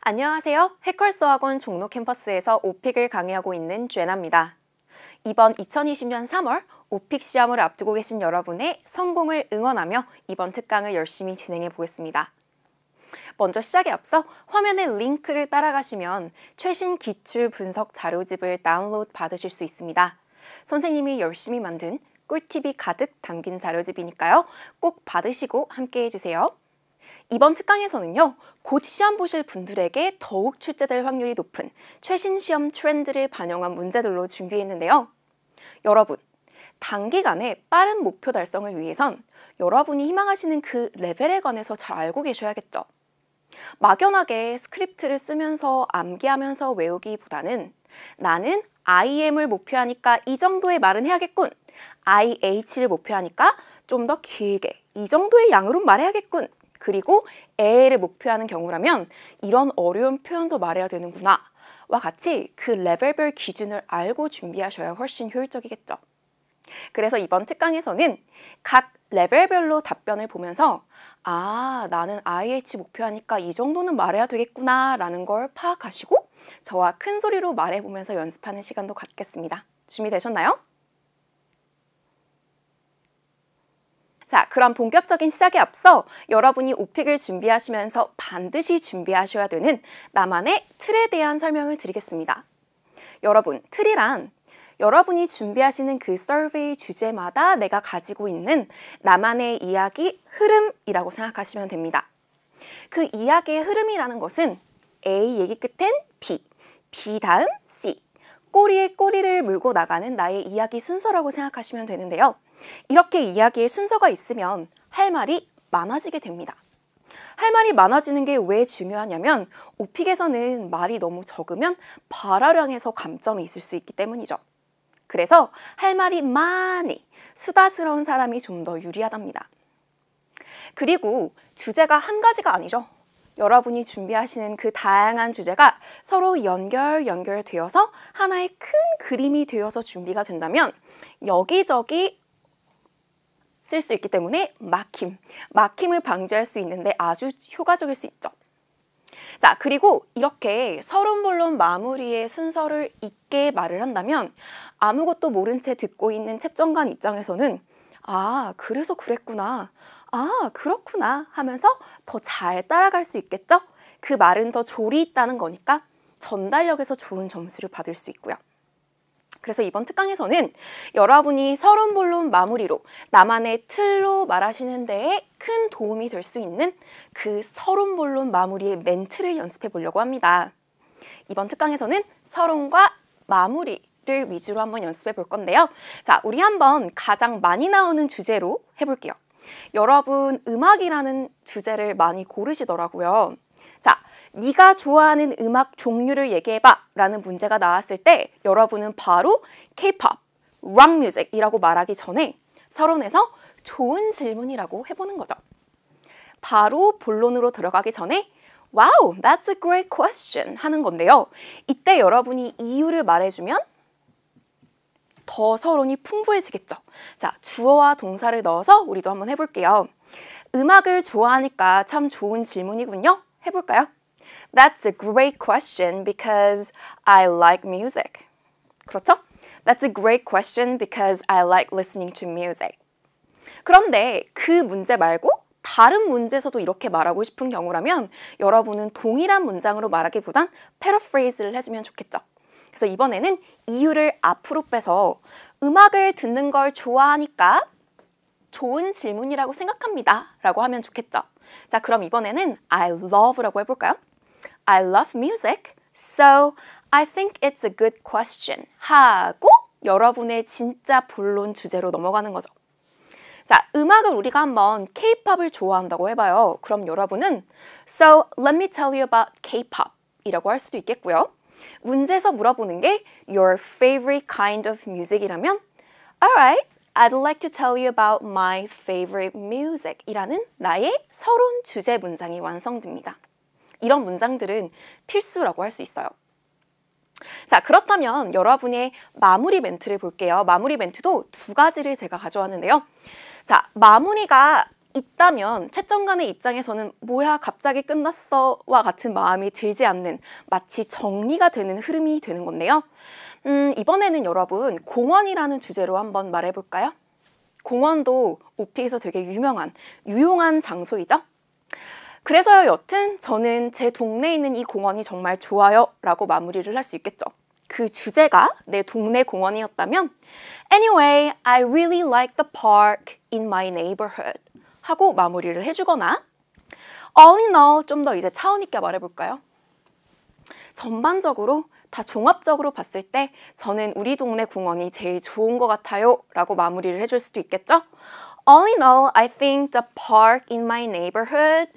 안녕하세요. 해컬스학원 종로 캠퍼스에서 오픽을 강의하고 있는 쬐나입니다. 이번 2020년 3월 오픽 시험을 앞두고 계신 여러분의 성공을 응원하며 이번 특강을 열심히 진행해 보겠습니다. 먼저 시작에 앞서 화면의 링크를 따라가시면 최신 기출 분석 자료집을 다운로드 받으실 수 있습니다. 선생님이 열심히 만든 꿀팁이 가득 담긴 자료집이니까요. 꼭 받으시고 함께 해주세요. 이번 특강에서는요, 곧 시험 보실 분들에게 더욱 출제될 확률이 높은 최신 시험 트렌드를 반영한 문제들로 준비했는데요. 여러분, 단기간에 빠른 목표 달성을 위해선 여러분이 희망하시는 그 레벨에 관해서 잘 알고 계셔야겠죠. 막연하게 스크립트를 쓰면서 암기하면서 외우기보다는 나는 IM을 목표하니까 이 정도의 말은 해야겠군. IH를 목표하니까 좀 더 길게 이 정도의 양으로 말해야겠군. 그리고 애를 목표하는 경우라면 이런 어려운 표현도 말해야 되는구나 와 같이 그 레벨별 기준을 알고 준비하셔야 훨씬 효율적이겠죠. 그래서 이번 특강에서는 각 레벨별로 답변을 보면서 나는 IH 목표하니까 이 정도는 말해야 되겠구나 라는 걸 파악하시고 저와 큰 소리로 말해보면서 연습하는 시간도 갖겠습니다. 준비되셨나요? 자, 그럼 본격적인 시작에 앞서 여러분이 오픽을 준비하시면서 반드시 준비하셔야 되는 나만의 틀에 대한 설명을 드리겠습니다. 여러분, 틀이란 여러분이 준비하시는 그 서베이 주제마다 내가 가지고 있는 나만의 이야기 흐름이라고 생각하시면 됩니다. 그 이야기의 흐름이라는 것은 A 얘기 끝엔 B, B 다음 C, 꼬리에 꼬리를 물고 나가는 나의 이야기 순서라고 생각하시면 되는데요. 이렇게 이야기의 순서가 있으면 할 말이 많아지게 됩니다. 할 말이 많아지는 게 왜 중요하냐면 오픽에서는 말이 너무 적으면 발화량에서 감점이 있을 수 있기 때문이죠. 그래서 할 말이 많이 수다스러운 사람이 좀 더 유리하답니다. 그리고 주제가 한 가지가 아니죠. 여러분이 준비하시는 그 다양한 주제가 서로 연결되어서 하나의 큰 그림이 되어서 준비가 된다면 여기저기 쓸 수 있기 때문에 막힘을 방지할 수 있는데 아주 효과적일 수 있죠. 자, 그리고 이렇게 서론본론 마무리의 순서를 있게 말을 한다면 아무것도 모른 채 듣고 있는 채점관 입장에서는 그래서 그랬구나. 그렇구나 하면서 더 잘 따라갈 수 있겠죠? 그 말은 더 조리 있다는 거니까 전달력에서 좋은 점수를 받을 수 있고요. 그래서 이번 특강에서는 여러분이 서론본론 마무리로 나만의 틀로 말하시는 데에 큰 도움이 될 수 있는 그 서론본론 마무리의 멘트를 연습해 보려고 합니다. 이번 특강에서는 서론과 마무리를 위주로 한번 연습해 볼 건데요. 자, 우리 한번 가장 많이 나오는 주제로 해볼게요. 여러분, 음악이라는 주제를 많이 고르시더라고요. 자, 네가 좋아하는 음악 종류를 얘기해봐 라는 문제가 나왔을 때 여러분은 바로 K-pop, 락 뮤직이라고 말하기 전에 서론에서 좋은 질문이라고 해보는 거죠. 바로 본론으로 들어가기 전에 Wow, that's a great question 하는 건데요. 이때 여러분이 이유를 말해주면 더 서론이 풍부해지겠죠. 자, 주어와 동사를 넣어서 우리도 한번 해볼게요. 음악을 좋아하니까 참 좋은 질문이군요. 해볼까요? That's a great question because I like music. 그렇죠? That's a great question because I like listening to music. 그런데 그 문제 말고 다른 문제에서도 이렇게 말하고 싶은 경우라면 여러분은 동일한 문장으로 말하기보단 패러프레이즈를 해주면 좋겠죠. 그래서 이번에는 이유를 앞으로 빼서 음악을 듣는 걸 좋아하니까 좋은 질문이라고 생각합니다 라고 하면 좋겠죠. 자, 그럼 이번에는 I love라고 해볼까요? I love music, so I think it's a good question 하고 여러분의 진짜 본론 주제로 넘어가는 거죠. 자, 음악을 우리가 한번 K-pop을 좋아한다고 해봐요. 그럼 여러분은 So let me tell you about K-pop 이라고 할 수도 있겠고요. 문제에서 물어보는 게 Your favorite kind of music이라면 Alright, I'd like to tell you about my favorite music 이라는 나의 서론 주제 문장이 완성됩니다. 이런 문장들은 필수라고 할 수 있어요. 자, 그렇다면 여러분의 마무리 멘트를 볼게요. 마무리 멘트도 두 가지를 제가 가져왔는데요. 자, 마무리가 있다면 채점관의 입장에서는 뭐야 갑자기 끝났어와 같은 마음이 들지 않는 마치 정리가 되는 흐름이 되는 건데요. 이번에는 여러분 공원이라는 주제로 한번 말해볼까요? 공원도 오픽에서 되게 유용한 장소이죠? 그래서요 여튼 저는 제 동네에 있는 이 공원이 정말 좋아요 라고 마무리를 할 수 있겠죠. 그 주제가 내 동네 공원이었다면 Anyway, I really like the park in my neighborhood 하고 마무리를 해주거나 All in all 좀 더 이제 차원 있게 말해볼까요? 전반적으로 다 종합적으로 봤을 때 저는 우리 동네 공원이 제일 좋은 것 같아요 라고 마무리를 해줄 수도 있겠죠? All in all, I think the park in my neighborhood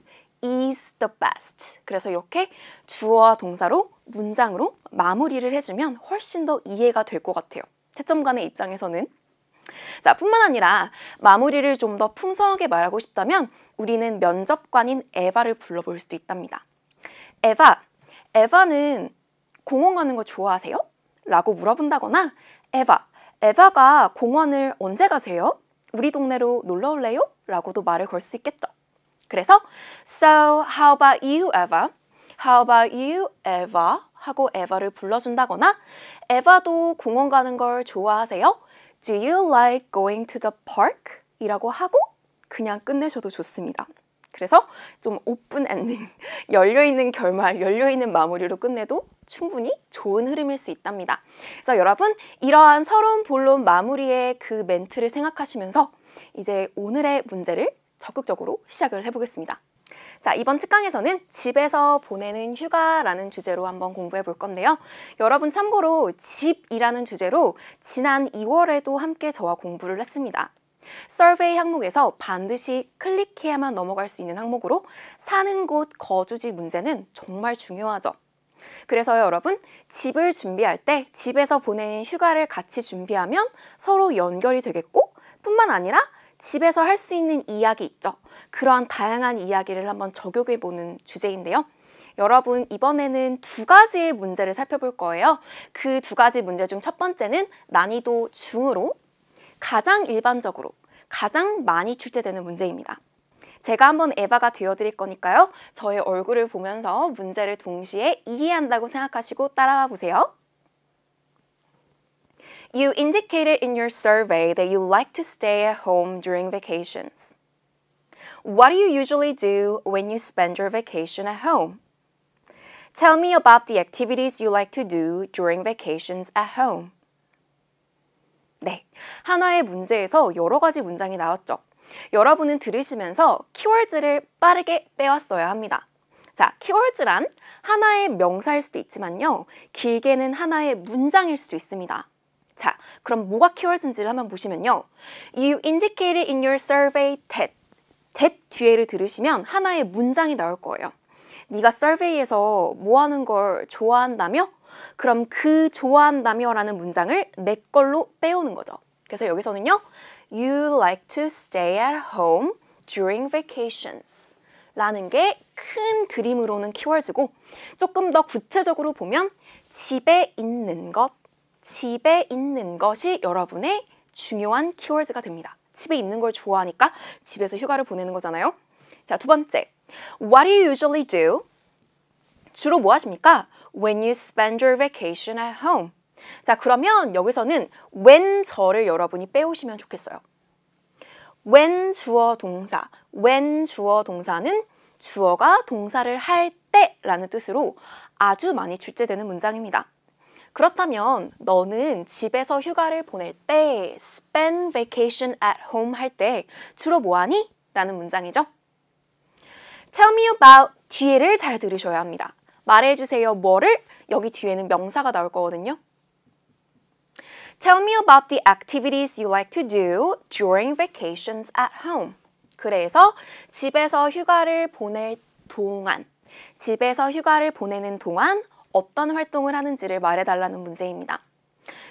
is the best. 그래서 이렇게 주어와 동사로 문장으로 마무리를 해주면 훨씬 더 이해가 될 것 같아요. 채점관의 입장에서는. 자, 뿐만 아니라 마무리를 좀 더 풍성하게 말하고 싶다면 우리는 면접관인 에바를 불러볼 수도 있답니다. 에바는 공원 가는 거 좋아하세요? 라고 물어본다거나 에바가 공원을 언제 가세요? 우리 동네로 놀러 올래요? 라고도 말을 걸 수 있겠죠. 그래서 So, how about you, Eva? How about you, Eva? 하고 에바를 불러준다거나 에바도 공원 가는 걸 좋아하세요? Do you like going to the park? 이라고 하고 그냥 끝내셔도 좋습니다. 그래서 좀 오픈 엔딩, 열려있는 결말, 열려있는 마무리로 끝내도 충분히 좋은 흐름일 수 있답니다. 그래서 여러분 이러한 서론, 본론, 마무리의 그 멘트를 생각하시면서 이제 오늘의 문제를 적극적으로 시작을 해보겠습니다. 자, 이번 특강에서는 집에서 보내는 휴가라는 주제로 한번 공부해 볼 건데요. 여러분 참고로 집이라는 주제로 지난 2월에도 함께 저와 공부를 했습니다. 서베이 항목에서 반드시 클릭해야만 넘어갈 수 있는 항목으로 사는 곳 거주지 문제는 정말 중요하죠. 그래서요 여러분 집을 준비할 때 집에서 보내는 휴가를 같이 준비하면 서로 연결이 되겠고 뿐만 아니라 집에서 할 수 있는 이야기 있죠. 그러한 다양한 이야기를 한번 적용해보는 주제인데요. 여러분 이번에는 두 가지의 문제를 살펴볼 거예요. 그 두 가지 문제 중 첫 번째는 난이도 중으로 가장 일반적으로 가장 많이 출제되는 문제입니다. 제가 한번 에바가 되어드릴 거니까요. 저의 얼굴을 보면서 문제를 동시에 이해한다고 생각하시고 따라와 보세요. You indicated in your survey that you like to stay at home during vacations. What do you usually do when you spend your vacation at home? Tell me about the activities you like to do during vacations at home. 네, 하나의 문제에서 여러 가지 문장이 나왔죠. 여러분은 들으시면서 키워드를 빠르게 빼왔어야 합니다. 자, 키워드란 하나의 명사일 수도 있지만요. 길게는 하나의 문장일 수도 있습니다. 자, 그럼 뭐가 키워드인지를 한번 보시면요. You indicated in your survey that 뒤에를 들으시면 하나의 문장이 나올 거예요. 네가 서베이에서 뭐 하는 걸 좋아한다며? 그럼 그 좋아한다며 라는 문장을 내 걸로 빼오는 거죠. 그래서 여기서는요. You like to stay at home during vacations 라는 게 큰 그림으로는 키워드고 조금 더 구체적으로 보면 집에 있는 것이 여러분의 중요한 키워드가 됩니다. 집에 있는 걸 좋아하니까 집에서 휴가를 보내는 거잖아요. 자, 두 번째. What do you usually do? 주로 뭐 하십니까? When you spend your vacation at home. 자, 그러면 여기서는 when 저를 여러분이 빼오시면 좋겠어요. when 주어 동사. when 주어 동사는 주어가 동사를 할 때라는 뜻으로 아주 많이 출제되는 문장입니다. 그렇다면 너는 집에서 휴가를 보낼 때 spend vacation at home 할 때 주로 뭐하니? 라는 문장이죠. Tell me about 뒤에를 잘 들으셔야 합니다. 말해주세요 뭐를? 여기 뒤에는 명사가 나올 거거든요. Tell me about the activities you like to do during vacations at home. 그래서 집에서 휴가를 보낼 동안, 집에서 휴가를 보내는 동안 어떤 활동을 하는지를 말해달라는 문제입니다.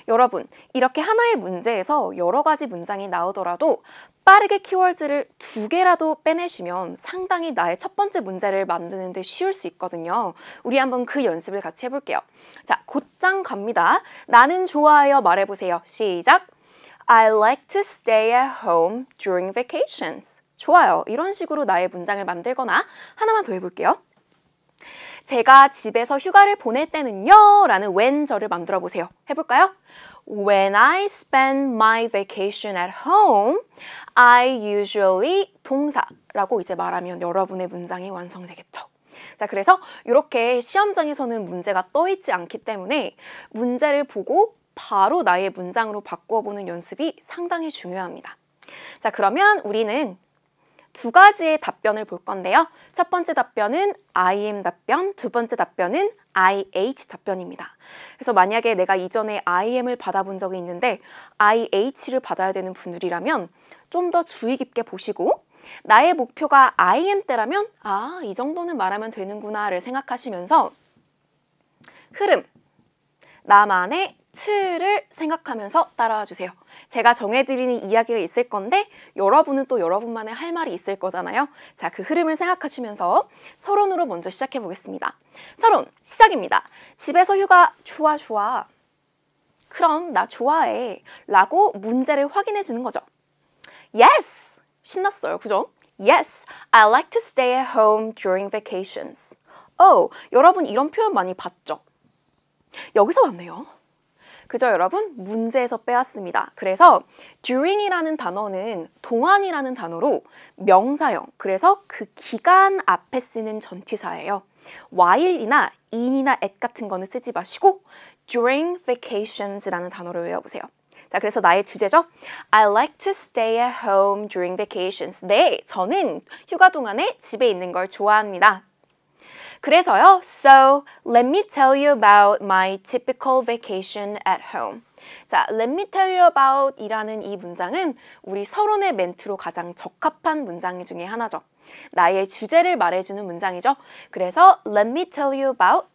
여러분, 이렇게 하나의 문제에서 여러 가지 문장이 나오더라도 빠르게 키워드를 2개라도 빼내시면 상당히 나의 첫 번째 문제를 만드는 데 쉬울 수 있거든요. 우리 한번 그 연습을 같이 해볼게요. 자, 곧장 갑니다. 나는 좋아해요. 말해보세요. 시작! I like to stay at home during vacations. 좋아요. 이런 식으로 나의 문장을 만들거나 하나만 더 해볼게요. 제가 집에서 휴가를 보낼 때는요 라는 when절을 만들어 보세요. 해볼까요? When I spend my vacation at home, I usually 동사라고 이제 말하면 여러분의 문장이 완성되겠죠. 자, 그래서 이렇게 시험장에서는 문제가 떠있지 않기 때문에 문제를 보고 바로 나의 문장으로 바꾸어 보는 연습이 상당히 중요합니다. 자, 그러면 우리는 두 가지의 답변을 볼 건데요. 첫 번째 답변은 I am 답변, 두 번째 답변은 IH 답변입니다. 그래서 만약에 내가 이전에 I am을 받아본 적이 있는데 IH를 받아야 되는 분들이라면 좀 더 주의 깊게 보시고 나의 목표가 I am 때라면 이 정도는 말하면 되는구나를 생각하시면서 흐름, 나만의 틀을 생각하면서 따라와 주세요. 제가 정해드리는 이야기가 있을 건데 여러분은 또 여러분만의 할 말이 있을 거잖아요. 자, 그 흐름을 생각하시면서 서론으로 먼저 시작해 보겠습니다. 서론 시작입니다. 집에서 휴가 좋아 좋아. 그럼 나 좋아해 라고 문제를 확인해 주는 거죠. Yes! 신났어요. 그죠? Yes, I like to stay at home during vacations. 여러분 이런 표현 많이 봤죠? 여기서 왔네요. 그죠, 여러분? 문제에서 빼왔습니다. 그래서 during이라는 단어는 동안이라는 단어로 명사형, 그래서 그 기간 앞에 쓰는 전치사예요. while이나 in이나 at 같은 거는 쓰지 마시고 during vacations라는 단어를 외워보세요. 자, 그래서 나의 주제죠. I like to stay at home during vacations. 네, 저는 휴가 동안에 집에 있는 걸 좋아합니다. 그래서요, so let me tell you about my typical vacation at home. 자, let me tell you about 이라는 이 문장은 우리 서론의 멘트로 가장 적합한 문장 중에 하나죠. 나의 주제를 말해주는 문장이죠. 그래서 let me tell you about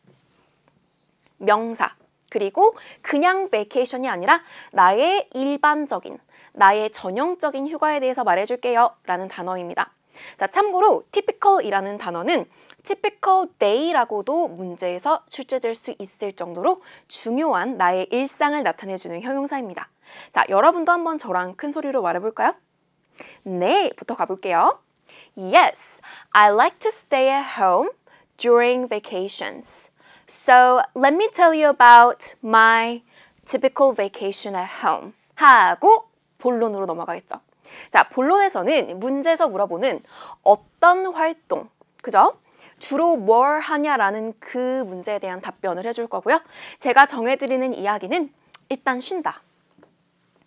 명사, 그리고 그냥 vacation이 아니라 나의 일반적인, 나의 전형적인 휴가에 대해서 말해줄게요 라는 단어입니다. 자, 참고로 typical이라는 단어는 typical day라고도 문제에서 출제될 수 있을 정도로 중요한 나의 일상을 나타내주는 형용사입니다. 자, 여러분도 한번 저랑 큰 소리로 말해볼까요? 네, 부터 가볼게요. Yes, I like to stay at home during vacations. So, let me tell you about my typical vacation at home. 하고 본론으로 넘어가겠죠. 자, 본론에서는 문제에서 물어보는 어떤 활동, 그죠? 주로 뭘 하냐라는 그 문제에 대한 답변을 해줄 거고요. 제가 정해드리는 이야기는 일단 쉰다.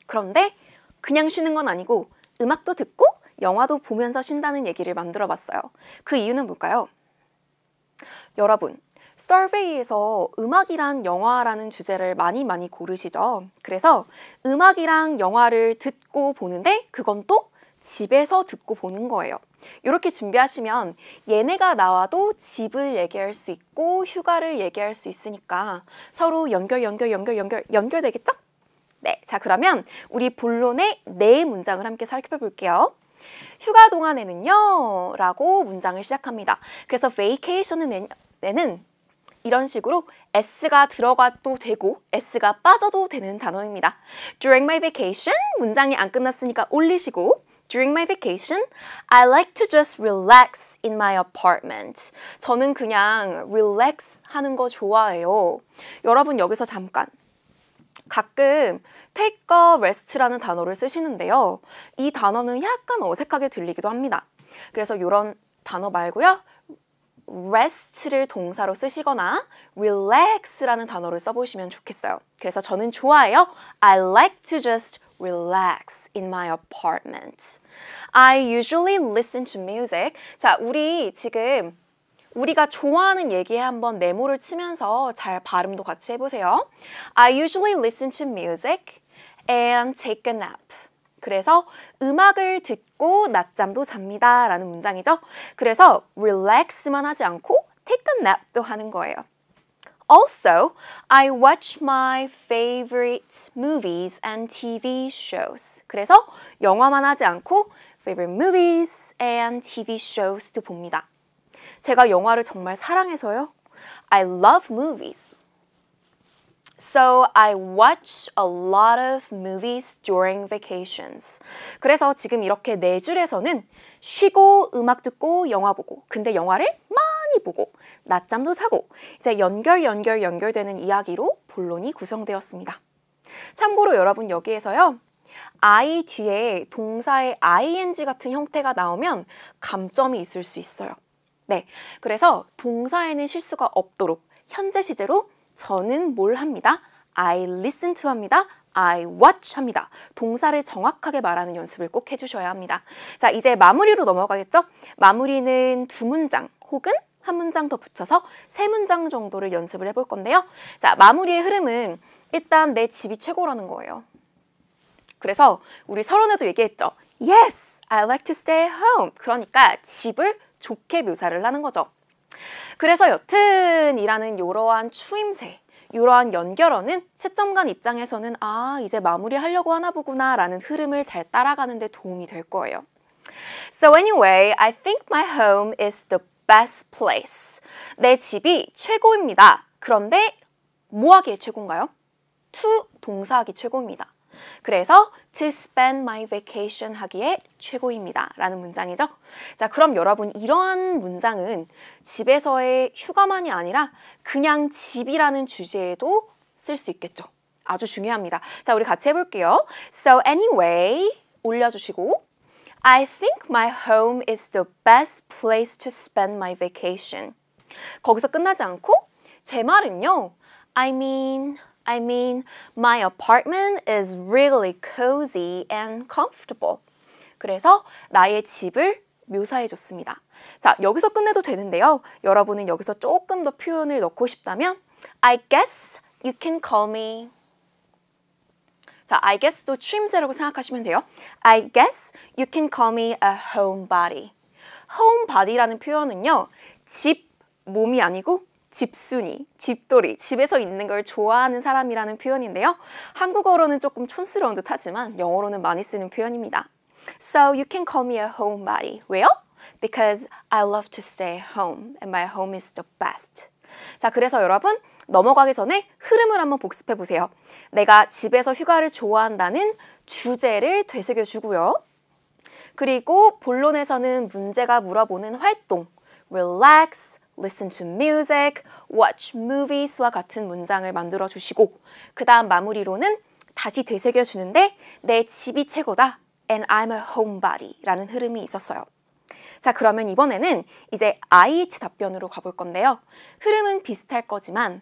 그런데 그냥 쉬는 건 아니고 음악도 듣고 영화도 보면서 쉰다는 얘기를 만들어 봤어요. 그 이유는 뭘까요? 여러분, 서베이에서 음악이랑 영화라는 주제를 많이 고르시죠. 그래서 음악이랑 영화를 듣고 보는데 그건 또 집에서 듣고 보는 거예요. 이렇게 준비하시면 얘네가 나와도 집을 얘기할 수 있고 휴가를 얘기할 수 있으니까 서로 연결되겠죠? 네, 자 그러면 우리 본론의 네 문장을 함께 살펴볼게요. 휴가 동안에는요 라고 문장을 시작합니다. 그래서 vacation에는 이런 식으로 s가 들어가도 되고 s가 빠져도 되는 단어입니다. During my vacation 문장이 안 끝났으니까 올리시고 During my vacation, I like to just relax in my apartment. 저는 그냥 relax 하는 거 좋아해요. 여러분 여기서 잠깐. 가끔 take a rest라는 단어를 쓰시는데요. 이 단어는 약간 어색하게 들리기도 합니다. 그래서 이런 단어 말고요. rest를 동사로 쓰시거나 relax라는 단어를 써보시면 좋겠어요. 그래서 저는 좋아해요. I like to just relax in my apartment. I usually listen to music. 자, 우리 지금 우리가 좋아하는 얘기에 한번 네모를 치면서 잘 발음도 같이 해보세요. I usually listen to music and take a nap. 그래서 음악을 듣고 낮잠도 잡니다 라는 문장이죠. 그래서 relax만 하지 않고 take a nap도 하는 거예요. Also, I watch my favorite movies and TV shows. 그래서 영화만 하지 않고 favorite movies and TV shows도 봅니다. 제가 영화를 정말 사랑해서요. I love movies. So I watch a lot of movies during vacations. 그래서 지금 이렇게 네 줄에서는 쉬고 음악 듣고 영화 보고 근데 영화를 많이 보고 낮잠도 자고 이제 연결되는 이야기로 본론이 구성되었습니다. 참고로 여러분 여기에서요. I 뒤에 동사의 ing 같은 형태가 나오면 감점이 있을 수 있어요. 네, 그래서 동사에는 실수가 없도록 현재 시제로 저는 뭘 합니다. I listen to 합니다. I watch 합니다. 동사를 정확하게 말하는 연습을 꼭 해주셔야 합니다. 자, 이제 마무리로 넘어가겠죠? 마무리는 두 문장 혹은 한 문장 더 붙여서 세 문장 정도를 연습을 해볼 건데요. 자, 마무리의 흐름은 일단 내 집이 최고라는 거예요. 그래서 우리 서론에도 얘기했죠. Yes, I like to stay home. 그러니까 집을 좋게 묘사를 하는 거죠. 그래서 여튼 이라는 이러한 추임새, 이러한 연결어는 채점관 입장에서는 아, 이제 마무리하려고 하나 보구나 라는 흐름을 잘 따라가는 데 도움이 될 거예요. So anyway, I think my home is the best place. 내 집이 최고입니다. 그런데 뭐 하기에 최고인가요? to 동사하기 최고입니다. 그래서 to spend my vacation 하기에 최고입니다. 라는 문장이죠. 자, 그럼 여러분 이러한 문장은 집에서의 휴가만이 아니라 그냥 집이라는 주제에도 쓸 수 있겠죠. 아주 중요합니다. 자, 우리 같이 해볼게요. So anyway, 올려주시고 I think my home is the best place to spend my vacation. 거기서 끝나지 않고 제 말은요. I mean, my apartment is really cozy and comfortable. 그래서 나의 집을 묘사해줬습니다. 자, 여기서 끝내도 되는데요. 여러분은 여기서 조금 더 표현을 넣고 싶다면 I guess you can call me. 자, I guess도 추임새라고 생각하시면 돼요. I guess you can call me a homebody. homebody라는 표현은요. 집, 몸이 아니고 집순이, 집돌이, 집에서 있는 걸 좋아하는 사람이라는 표현인데요. 한국어로는 조금 촌스러운 듯 하지만 영어로는 많이 쓰는 표현입니다. So you can call me a homebody. 왜요? Because I love to stay home and my home is the best. 자, 그래서 여러분 넘어가기 전에 흐름을 한번 복습해 보세요. 내가 집에서 휴가를 좋아한다는 주제를 되새겨주고요. 그리고 본론에서는 문제가 물어보는 활동, relax, listen to music, watch movies와 같은 문장을 만들어 주시고 그 다음 마무리로는 다시 되새겨 주는데 내 집이 최고다 and I'm a homebody 라는 흐름이 있었어요. 자, 그러면 이번에는 이제 IH 답변으로 가볼 건데요. 흐름은 비슷할 거지만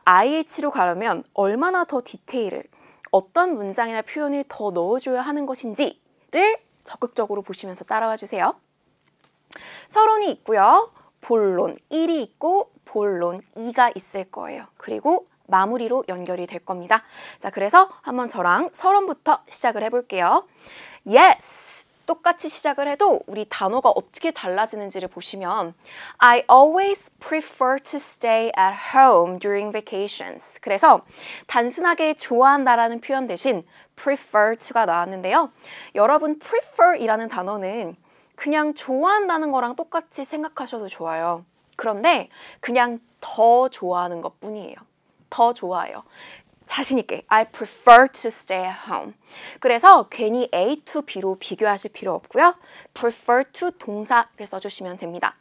IH로 가려면 얼마나 더 디테일을 어떤 문장이나 표현을 더 넣어줘야 하는 것인지를 적극적으로 보시면서 따라와 주세요. 서론이 있고요. 본론 1이 있고 본론 2가 있을 거예요. 그리고 마무리로 연결이 될 겁니다. 자, 그래서 한번 저랑 서론부터 시작을 해볼게요. Yes! 똑같이 시작을 해도 우리 단어가 어떻게 달라지는지를 보시면 I always prefer to stay at home during vacations. 그래서 단순하게 좋아한다라는 표현 대신 prefer to가 나왔는데요. 여러분 prefer이라는 단어는 그냥 좋아한다는 거랑 똑같이 생각하셔도 좋아요. 그런데 그냥 더 좋아하는 것 뿐이에요. 더 좋아해요. 자신 있게 I prefer to stay at home. 그래서 괜히 A to B로 비교하실 필요 없고요. prefer to 동사를 써주시면 됩니다.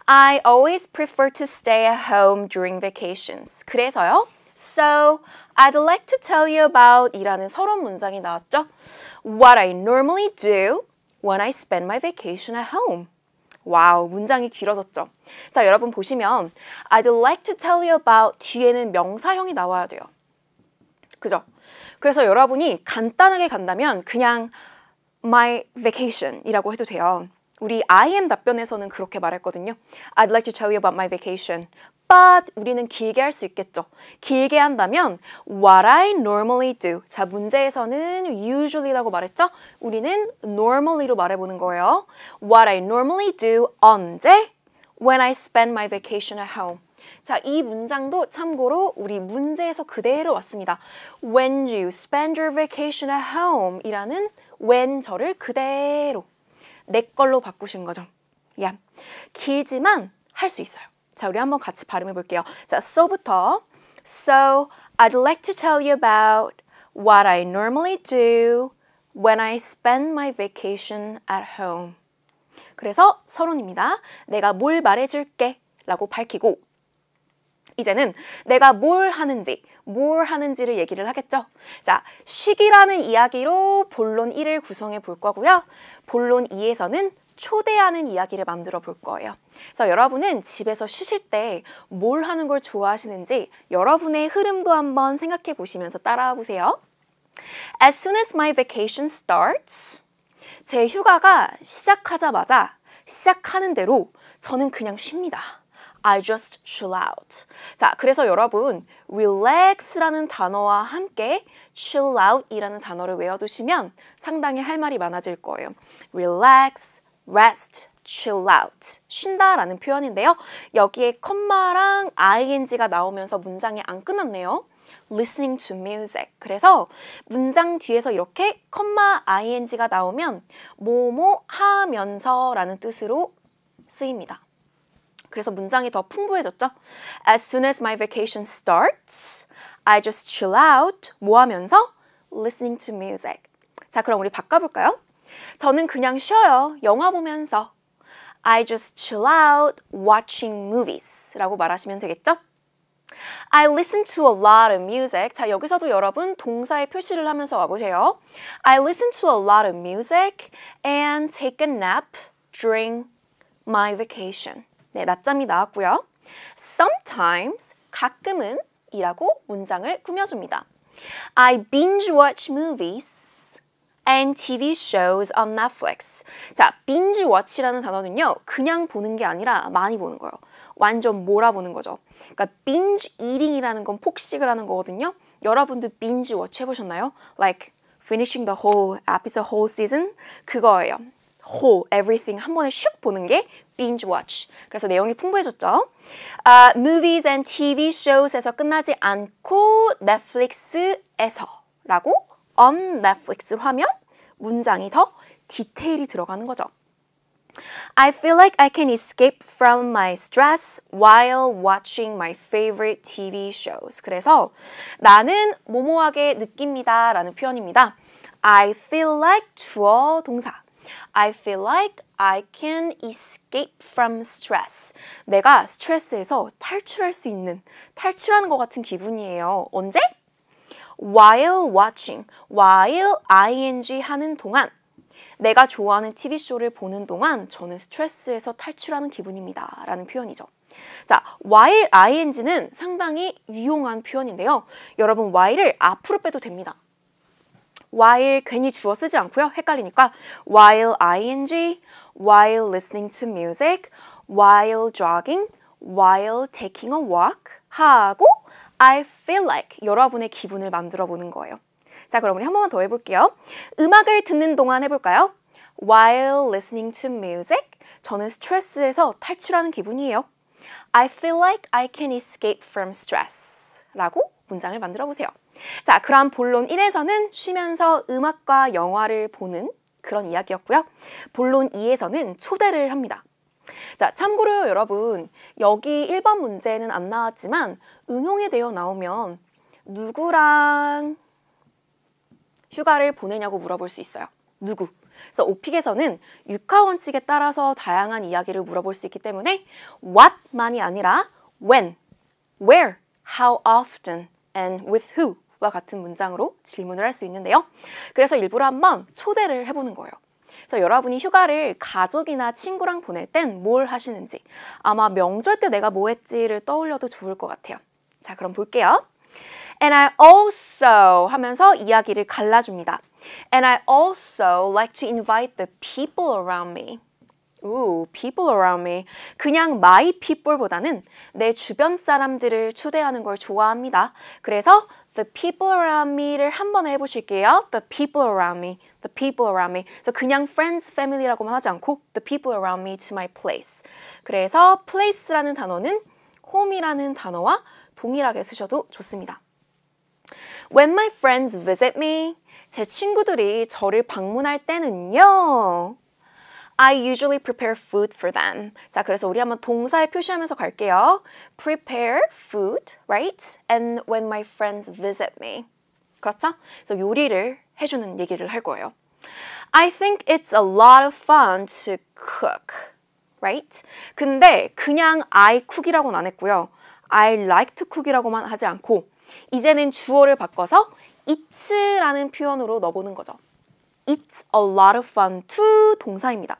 I always prefer to stay at home during vacations. 그래서요. So, I'd like to tell you about 이라는 서론 문장이 나왔죠. What I normally do when I spend my vacation at home. 와우, 문장이 길어졌죠. 자, 여러분 보시면 I'd like to tell you about 뒤에는 명사형이 나와야 돼요. 그죠? 그래서 여러분이 간단하게 간다면 그냥 my vacation 이라고 해도 돼요. 우리 IM 답변에서는 그렇게 말했거든요. I'd like to tell you about my vacation. But 우리는 길게 할 수 있겠죠. 길게 한다면 what I normally do. 자, 문제에서는 usually라고 말했죠. 우리는 normally로 말해보는 거예요. What I normally do 언제? When I spend my vacation at home. 자, 이 문장도 참고로 우리 문제에서 그대로 왔습니다. When do you spend your vacation at home? 이라는 when 저를 그대로 내 걸로 바꾸신 거죠. 야, 길지만 할 수 있어요. 자, 우리 한번 같이 발음해 볼게요. 자, so부터 So I'd like to tell you about what I normally do when I spend my vacation at home. 그래서 서론입니다. 내가 뭘 말해줄게 라고 밝히고 이제는 내가 뭘 하는지를 얘기를 하겠죠. 자, 쉬기라는 이야기로 본론 1을 구성해 볼 거고요. 본론 2에서는 초대하는 이야기를 만들어 볼 거예요. 그래서 여러분은 집에서 쉬실 때 뭘 하는 걸 좋아하시는지 여러분의 흐름도 한번 생각해 보시면서 따라와 보세요. As soon as my vacation starts, 제 휴가가 시작하자마자 시작하는 대로 저는 그냥 쉽니다. I just chill out. 자, 그래서 여러분 relax라는 단어와 함께 chill out이라는 단어를 외워두시면 상당히 할 말이 많아질 거예요. relax, rest, chill out. 쉰다라는 표현인데요. 여기에 컴마랑 ing가 나오면서 문장이 안 끝났네요. listening to music. 그래서 문장 뒤에서 이렇게 컴마 ing가 나오면 뭐뭐 하면서 라는 뜻으로 쓰입니다. 그래서 문장이 더 풍부해졌죠. As soon as my vacation starts, I just chill out. 뭐 하면서? Listening to music. 자, 그럼 우리 바꿔볼까요? 저는 그냥 쉬어요. 영화 보면서. I just chill out watching movies 라고 말하시면 되겠죠? I listen to a lot of music. 자, 여기서도 여러분 동사의 표시를 하면서 와보세요. I listen to a lot of music and take a nap during my vacation. 네, 낮잠이 나왔고요. Sometimes, 가끔은 이라고 문장을 꾸며줍니다. I binge watch movies and TV shows on Netflix. 자, binge watch라는 단어는요, 그냥 보는 게 아니라 많이 보는 거예요. 완전 몰아보는 거죠. 그러니까 binge eating이라는 건 폭식을 하는 거거든요. 여러분도 binge watch 해보셨나요? Like finishing the whole episode, whole season? 그거예요. whole, everything 한 번에 슉 보는 게 binge watch. 그래서 내용이 풍부해졌죠. Movies and TV shows에서 끝나지 않고 Netflix에서 라고 on Netflix로 하면 문장이 더 디테일이 들어가는 거죠. I feel like I can escape from my stress while watching my favorite TV shows. 그래서 나는 모모하게 느낍니다 라는 표현입니다. I feel like 주어 동사. I feel like I can escape from stress. 내가 스트레스에서 탈출할 수 있는, 탈출하는 것 같은 기분이에요. 언제? While watching, while ing 하는 동안, 내가 좋아하는 TV쇼를 보는 동안 저는 스트레스에서 탈출하는 기분입니다. 라는 표현이죠. 자, while ing는 상당히 유용한 표현인데요. 여러분, while을 앞으로 빼도 됩니다. while 괜히 주어 쓰지 않고요. 헷갈리니까 while ing, while listening to music, while jogging, while taking a walk 하고 I feel like 여러분의 기분을 만들어 보는 거예요. 자, 그럼 우리 한 번만 더 해볼게요. 음악을 듣는 동안 해볼까요? While listening to music, 저는 스트레스에서 탈출하는 기분이에요. I feel like I can escape from stress 라고 문장을 만들어 보세요. 자, 그럼 본론 1에서는 쉬면서 음악과 영화를 보는 그런 이야기였고요. 본론 2에서는 초대를 합니다. 자, 참고로 여러분, 여기 1번 문제는 안 나왔지만 응용이 되어 나오면 누구랑 휴가를 보내냐고 물어볼 수 있어요. 누구? 그래서 오픽에서는 육하 원칙에 따라서 다양한 이야기를 물어볼 수 있기 때문에 what만이 아니라 when, where, how often, and with who와 같은 문장으로 질문을 할 수 있는데요. 그래서 일부러 한번 초대를 해보는 거예요. 그래서 여러분이 휴가를 가족이나 친구랑 보낼 땐 뭘 하시는지, 아마 명절 때 내가 뭐 했지를 떠올려도 좋을 것 같아요. 자, 그럼 볼게요. And I also 하면서 이야기를 갈라줍니다. And I also like to invite the people around me. people around me. 그냥 my people보다는 내 주변 사람들을 초대하는 걸 좋아합니다. 그래서 the people around me를 한 번 해보실게요. The people around me. The people around me. 그래서 그냥 friends, family라고만 하지 않고 the people around me to my place. 그래서 place라는 단어는 home이라는 단어와 동일하게 쓰셔도 좋습니다. When my friends visit me, 제 친구들이 저를 방문할 때는요. I usually prepare food for them. 자, 그래서 우리 한번 동사에 표시하면서 갈게요. Prepare food, right? And when my friends visit me. 그렇죠? 그래서 요리를 해주는 얘기를 할 거예요. I think it's a lot of fun to cook, right? 근데 그냥 I cook이라고는 안 했고요. I like to cook이라고만 하지 않고 이제는 주어를 바꿔서 it's라는 표현으로 넣어보는 거죠. It's a lot of fun to 동사입니다.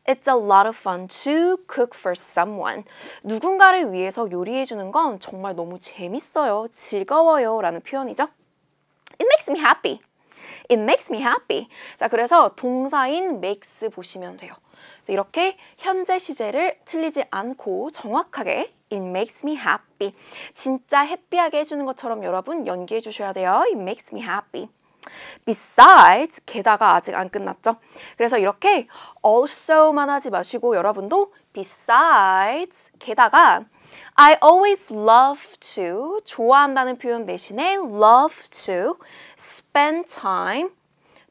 It's a lot of fun to cook for someone. 누군가를 위해서 요리해주는 건 정말 너무 재밌어요, 즐거워요 라는 표현이죠. It makes me happy. It makes me happy. 자, 그래서 동사인 makes 보시면 돼요. 그래서 이렇게 현재 시제를 틀리지 않고 정확하게 It makes me happy. 진짜 해피하게 해주는 것처럼 여러분 연기해 주셔야 돼요. It makes me happy. Besides, 게다가 아직 안 끝났죠. 그래서 이렇게 also만 하지 마시고 여러분도 besides, 게다가 I always love to, 좋아한다는 표현 대신에 love to spend time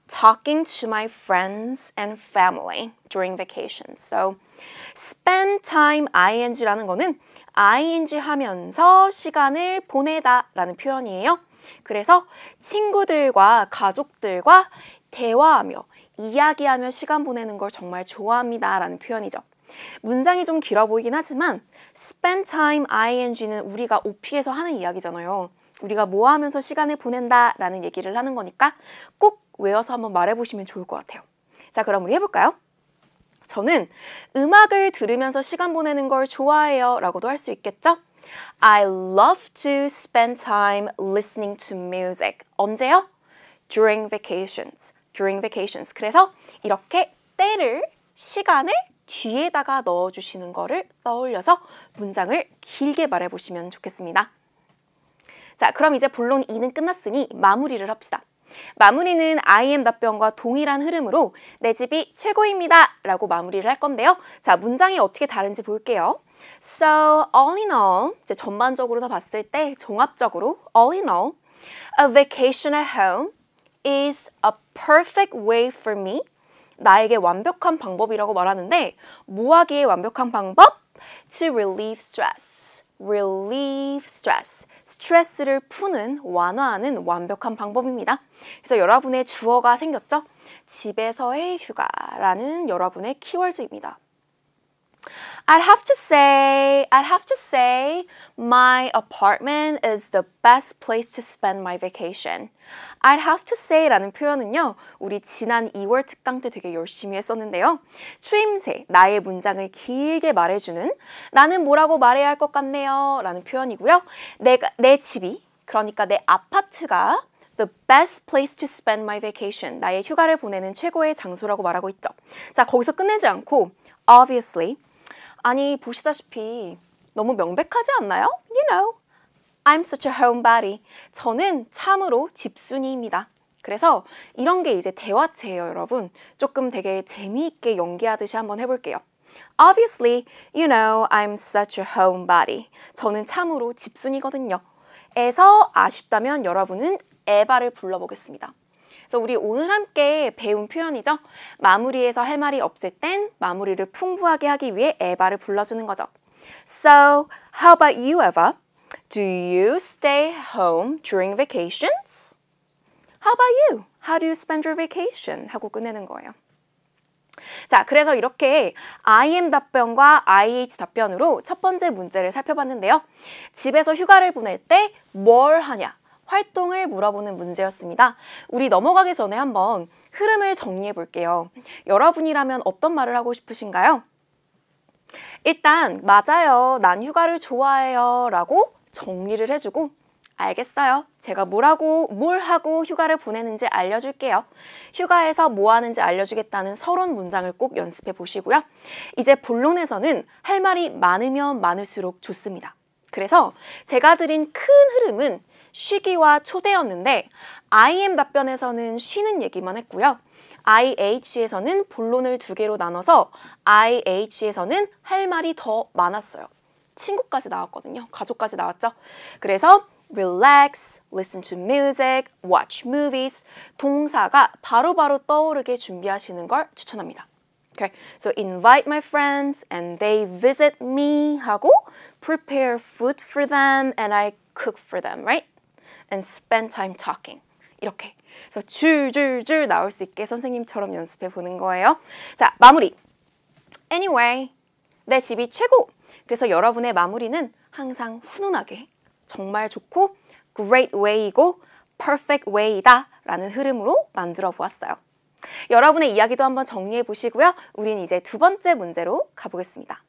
talking to my friends and family during vacations. So, spend time ing라는 거는 ing 하면서 시간을 보내다 라는 표현이에요. 그래서 친구들과 가족들과 대화하며 이야기하며 시간 보내는 걸 정말 좋아합니다 라는 표현이죠. 문장이 좀 길어 보이긴 하지만 spend time ing는 우리가 OP에서 하는 이야기잖아요. 우리가 뭐 하면서 시간을 보낸다 라는 얘기를 하는 거니까 꼭 외워서 한번 말해보시면 좋을 것 같아요. 자, 그럼 우리 해볼까요? 저는 음악을 들으면서 시간 보내는 걸 좋아해요 라고도 할 수 있겠죠? I love to spend time listening to music. 언제요? During vacations. During vacations. 그래서 이렇게 때를, 시간을 뒤에다가 넣어주시는 거를 떠올려서 문장을 길게 말해보시면 좋겠습니다. 자, 그럼 이제 본론 2는 끝났으니 마무리를 합시다. 마무리는 I am 답변과 동일한 흐름으로 내 집이 최고입니다 라고 마무리를 할 건데요. 자, 문장이 어떻게 다른지 볼게요. So, all in all, 이제 전반적으로 다 봤을 때 종합적으로 all in all, a vacation at home is a perfect way for me. 나에게 완벽한 방법이라고 말하는데 뭐 하기에 완벽한 방법? To relieve stress. Relieve stress. 스트레스를 푸는, 완화하는 완벽한 방법입니다. 그래서 여러분의 주어가 생겼죠? 집에서의 휴가라는 여러분의 키워드입니다. I'd have to say, my apartment is the best place to spend my vacation. I'd have to say 라는 표현은요, 우리 지난 2월 특강 때 되게 열심히 했었는데요. 추임새, 나의 문장을 길게 말해주는, 나는 뭐라고 말해야 할 것 같네요 라는 표현이고요. 내 집이, 그러니까 내 아파트가 the best place to spend my vacation, 나의 휴가를 보내는 최고의 장소라고 말하고 있죠. 자, 거기서 끝내지 않고, obviously, 아니, 보시다시피 너무 명백하지 않나요? You know, I'm such a homebody. 저는 참으로 집순이입니다. 그래서 이런 게 이제 대화체예요, 여러분. 조금 되게 재미있게 연기하듯이 한번 해볼게요. Obviously, you know, I'm such a homebody. 저는 참으로 집순이거든요. 에서 아쉽다면 여러분은 에바를 불러보겠습니다. 그래서 우리 오늘 함께 배운 표현이죠. 마무리에서 할 말이 없을 땐 마무리를 풍부하게 하기 위해 에바를 불러주는 거죠. So, how about you, Eva? Do you stay home during vacations? How about you? How do you spend your vacation? 하고 끝내는 거예요. 자, 그래서 이렇게 I am 답변과 IH 답변으로 첫 번째 문제를 살펴봤는데요. 집에서 휴가를 보낼 때 뭘 하냐? 활동을 물어보는 문제였습니다. 우리 넘어가기 전에 한번 흐름을 정리해 볼게요. 여러분이라면 어떤 말을 하고 싶으신가요? 일단 맞아요. 난 휴가를 좋아해요 라고 정리를 해주고 알겠어요. 제가 뭘 하고 휴가를 보내는지 알려줄게요. 휴가에서 뭐 하는지 알려주겠다는 서론 문장을 꼭 연습해 보시고요. 이제 본론에서는 할 말이 많으면 많을수록 좋습니다. 그래서 제가 드린 큰 흐름은 쉬기와 초대였는데 I am 답변에서는 쉬는 얘기만 했고요. IH에서는 본론을 두 개로 나눠서 IH에서는 할 말이 더 많았어요. 친구까지 나왔거든요. 가족까지 나왔죠. 그래서 relax, listen to music, watch movies 동사가 바로바로 떠오르게 준비하시는 걸 추천합니다. Okay, so invite my friends and they visit me 하고 prepare food for them and I cook for them, right? And spend time talking. 이렇게. 그래서 줄줄줄 나올 수 있게 선생님처럼 연습해 보는 거예요. 자, 마무리. Anyway, 내 집이 최고. 그래서 여러분의 마무리는 항상 훈훈하게 정말 좋고 great way이고 perfect way이다 라는 흐름으로 만들어 보았어요. 여러분의 이야기도 한번 정리해 보시고요. 우린 이제 두 번째 문제로 가보겠습니다.